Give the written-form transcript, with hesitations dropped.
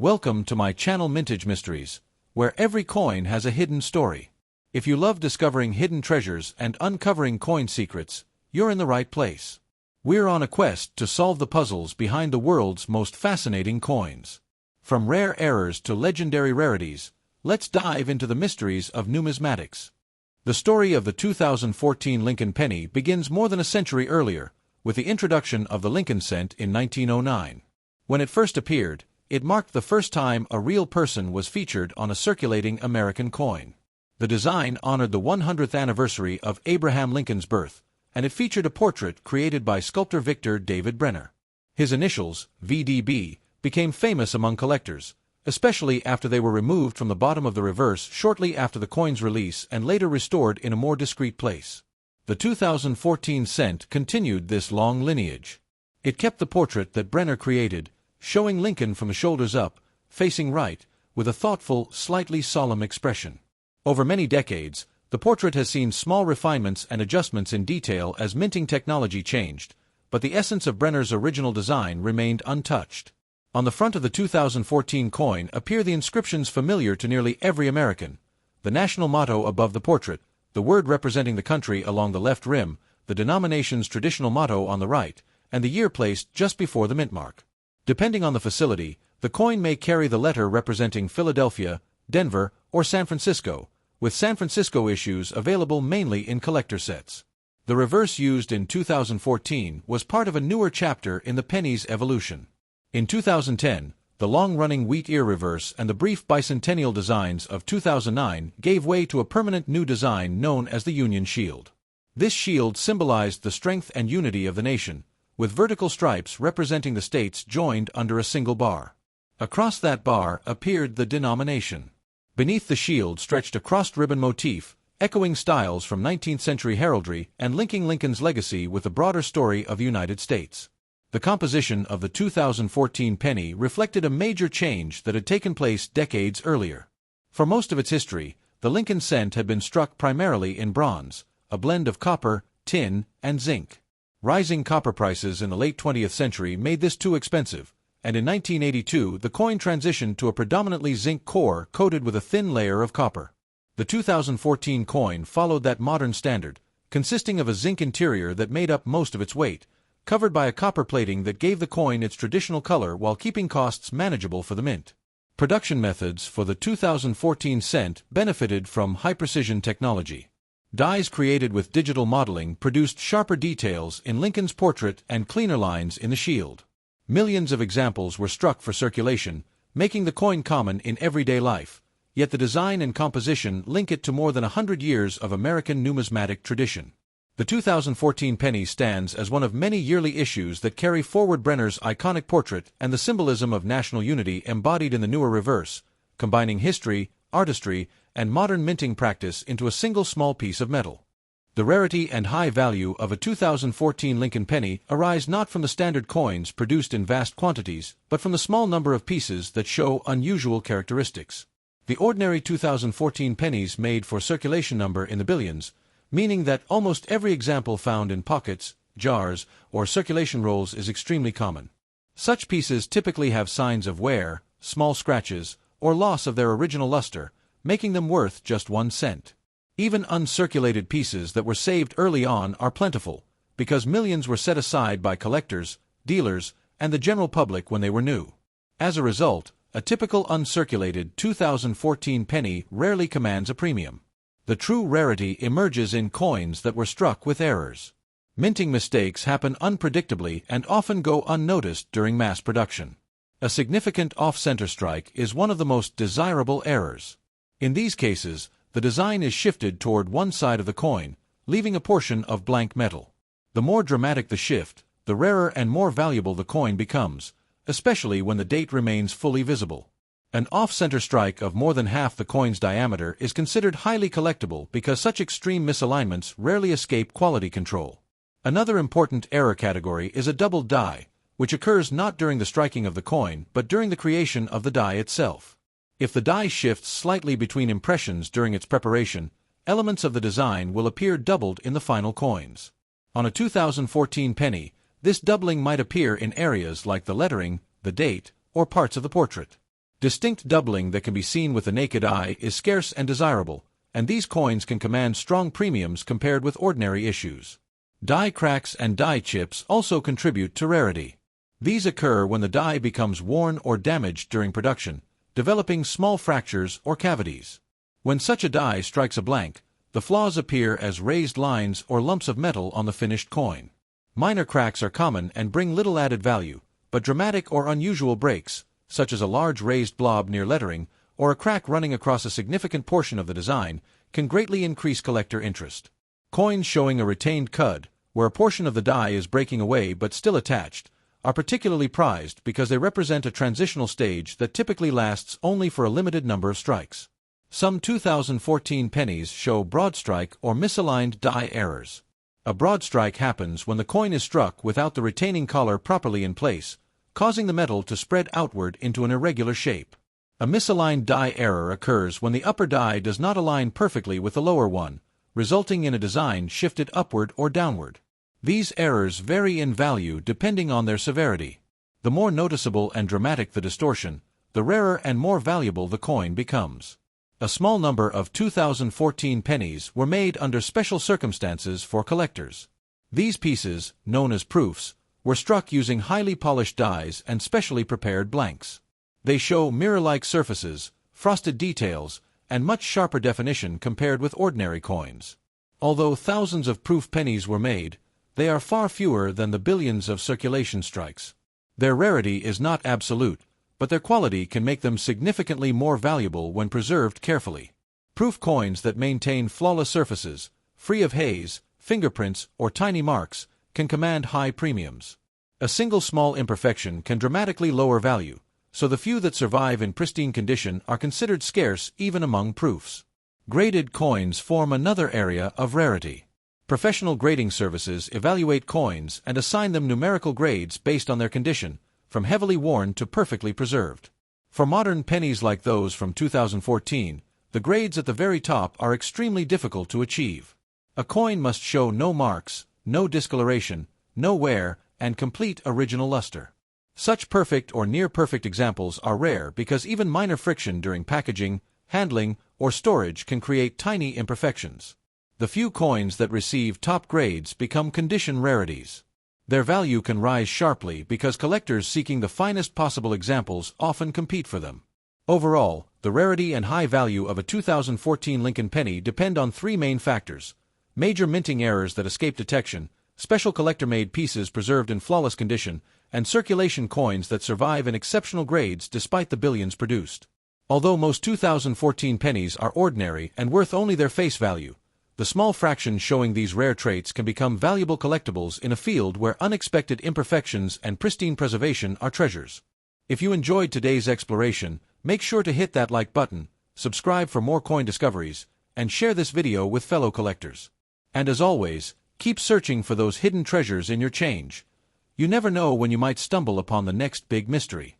Welcome to my channel Mintage Mysteries, where every coin has a hidden story. If you love discovering hidden treasures and uncovering coin secrets, you're in the right place. We're on a quest to solve the puzzles behind the world's most fascinating coins. From rare errors to legendary rarities, let's dive into the mysteries of numismatics. The story of the 2014 Lincoln penny begins more than a century earlier, with the introduction of the Lincoln cent in 1909. When it first appeared, it marked the first time a real person was featured on a circulating American coin. The design honored the 100th anniversary of Abraham Lincoln's birth, and it featured a portrait created by sculptor Victor David Brenner. His initials, VDB, became famous among collectors, especially after they were removed from the bottom of the reverse shortly after the coin's release and later restored in a more discreet place. The 2014 cent continued this long lineage. It kept the portrait that Brenner created, showing Lincoln from the shoulders up, facing right, with a thoughtful, slightly solemn expression. Over many decades, the portrait has seen small refinements and adjustments in detail as minting technology changed, but the essence of Brenner's original design remained untouched. On the front of the 2014 coin appear the inscriptions familiar to nearly every American: the national motto above the portrait, the word representing the country along the left rim, the denomination's traditional motto on the right, and the year placed just before the mint mark. Depending on the facility, the coin may carry the letter representing Philadelphia, Denver, or San Francisco, with San Francisco issues available mainly in collector sets. The reverse used in 2014 was part of a newer chapter in the penny's evolution. In 2010, the long-running wheat ear reverse and the brief bicentennial designs of 2009 gave way to a permanent new design known as the Union Shield. This shield symbolized the strength and unity of the nation, with vertical stripes representing the states joined under a single bar. Across that bar appeared the denomination. Beneath the shield stretched a crossed ribbon motif, echoing styles from 19th-century heraldry and linking Lincoln's legacy with the broader story of the United States. The composition of the 2014 penny reflected a major change that had taken place decades earlier. For most of its history, the Lincoln cent had been struck primarily in bronze, a blend of copper, tin, and zinc. Rising copper prices in the late 20th century made this too expensive, and in 1982 the coin transitioned to a predominantly zinc core coated with a thin layer of copper. The 2014 coin followed that modern standard, consisting of a zinc interior that made up most of its weight, covered by a copper plating that gave the coin its traditional color while keeping costs manageable for the mint. Production methods for the 2014 cent benefited from high-precision technology. Dies created with digital modeling produced sharper details in Lincoln's portrait and cleaner lines in the shield. Millions of examples were struck for circulation, making the coin common in everyday life, yet the design and composition link it to more than 100 years of American numismatic tradition. The 2014 penny stands as one of many yearly issues that carry forward Brenner's iconic portrait and the symbolism of national unity embodied in the newer reverse, combining history, artistry, and modern minting practice into a single small piece of metal. The rarity and high value of a 2014 Lincoln penny arise not from the standard coins produced in vast quantities, but from the small number of pieces that show unusual characteristics. The ordinary 2014 pennies made for circulation number in the billions, meaning that almost every example found in pockets, jars, or circulation rolls is extremely common. Such pieces typically have signs of wear, small scratches, or loss of their original luster, making them worth just 1 cent. Even uncirculated pieces that were saved early on are plentiful, because millions were set aside by collectors, dealers, and the general public when they were new. As a result, a typical uncirculated 2014 penny rarely commands a premium. The true rarity emerges in coins that were struck with errors. Minting mistakes happen unpredictably and often go unnoticed during mass production. A significant off-center strike is one of the most desirable errors. In these cases, the design is shifted toward one side of the coin, leaving a portion of blank metal. The more dramatic the shift, the rarer and more valuable the coin becomes, especially when the date remains fully visible. An off-center strike of more than half the coin's diameter is considered highly collectible because such extreme misalignments rarely escape quality control. Another important error category is a doubled die, which occurs not during the striking of the coin but during the creation of the die itself. If the die shifts slightly between impressions during its preparation, elements of the design will appear doubled in the final coins. On a 2014 penny, this doubling might appear in areas like the lettering, the date, or parts of the portrait. Distinct doubling that can be seen with the naked eye is scarce and desirable, and these coins can command strong premiums compared with ordinary issues. Die cracks and die chips also contribute to rarity. These occur when the die becomes worn or damaged during production, developing small fractures or cavities. When such a die strikes a blank, the flaws appear as raised lines or lumps of metal on the finished coin. Minor cracks are common and bring little added value, but dramatic or unusual breaks, such as a large raised blob near lettering or a crack running across a significant portion of the design, can greatly increase collector interest. Coins showing a retained cud, where a portion of the die is breaking away but still attached, are particularly prized because they represent a transitional stage that typically lasts only for a limited number of strikes. Some 2014 pennies show broad strike or misaligned die errors. A broad strike happens when the coin is struck without the retaining collar properly in place, causing the metal to spread outward into an irregular shape. A misaligned die error occurs when the upper die does not align perfectly with the lower one, resulting in a design shifted upward or downward. These errors vary in value depending on their severity. The more noticeable and dramatic the distortion, the rarer and more valuable the coin becomes. A small number of 2014 pennies were made under special circumstances for collectors. These pieces, known as proofs, were struck using highly polished dies and specially prepared blanks. They show mirror-like surfaces, frosted details, and much sharper definition compared with ordinary coins. Although thousands of proof pennies were made, they are far fewer than the billions of circulation strikes. Their rarity is not absolute, but their quality can make them significantly more valuable when preserved carefully. Proof coins that maintain flawless surfaces, free of haze, fingerprints, or tiny marks, can command high premiums. A single small imperfection can dramatically lower value, so the few that survive in pristine condition are considered scarce even among proofs. Graded coins form another area of rarity. Professional grading services evaluate coins and assign them numerical grades based on their condition, from heavily worn to perfectly preserved. For modern pennies like those from 2014, the grades at the very top are extremely difficult to achieve. A coin must show no marks, no discoloration, no wear, and complete original luster. Such perfect or near-perfect examples are rare because even minor friction during packaging, handling, or storage can create tiny imperfections. The few coins that receive top grades become condition rarities. Their value can rise sharply because collectors seeking the finest possible examples often compete for them. Overall, the rarity and high value of a 2014 Lincoln penny depend on three main factors: major minting errors that escape detection, special collector-made pieces preserved in flawless condition, and circulation coins that survive in exceptional grades despite the billions produced. Although most 2014 pennies are ordinary and worth only their face value, the small fraction showing these rare traits can become valuable collectibles in a field where unexpected imperfections and pristine preservation are treasures. If you enjoyed today's exploration, make sure to hit that like button, subscribe for more coin discoveries, and share this video with fellow collectors. And as always, keep searching for those hidden treasures in your change. You never know when you might stumble upon the next big mystery.